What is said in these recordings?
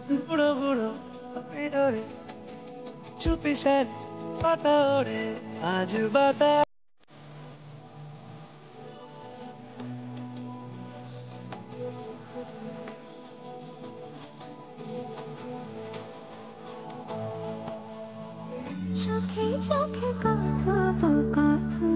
বুড়ো বুড়ো মেডরে চুপি সারে পাতা ওড়ে আজ বাতাস। চোখে চোখে কথা কথা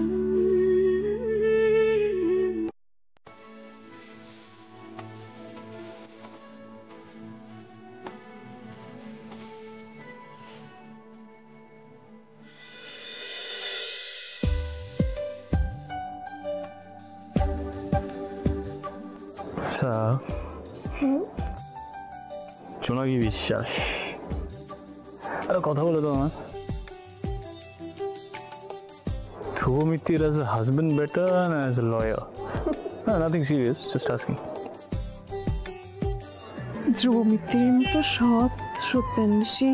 আচ্ছা, জোনাকি বিশ্বাস, আরে কথা বলো তো আমার। ধ্রুব Mittir as a husband better and as a lawyer? No, nothing serious, just asking. ধ্রুব মিত্তির মতো সৎ সত্যান্বেষী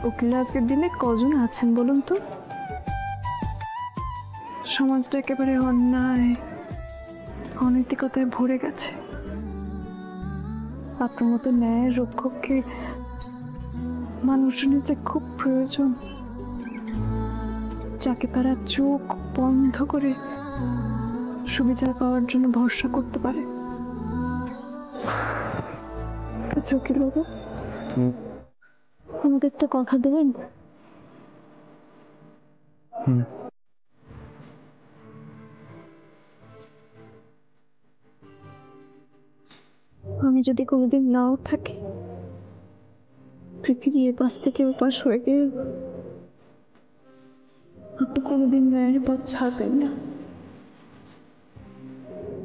উকিল আজকের দিনে কজন আছেন বলুন তো? সমাজটা একেবারে অন্যায় অনৈতিকতায় ভরে গেছে। আপনার মতো ন্যায়ের রক্ষককে মানুষজনের যে খুব প্রয়োজন, যাকে তারা চোখ বন্ধ করে সুবিচার পাওয়ার জন্য ভরসা করতে পারে। আচ্ছা উকিল বাবু, আমাদের একটা কথা দেবেন? আমি যদি কোনোদিন নাও থাকি, পৃথিবী এপাশ থেকে ওপাশ হয়ে গেল, আপনি কোনোদিন ন্যায়ের পথ ছাড়বেন না,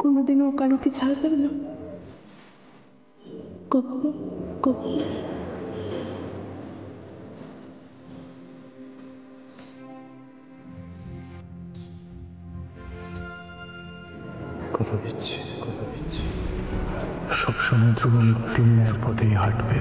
কোনোদিন ওকালতি ছাড়বেন না, কখনো কখনো। কথা দিচ্ছি সবসময় ধ্রুব মিত্তির ন্যায়ের পথেই হাঁটবে।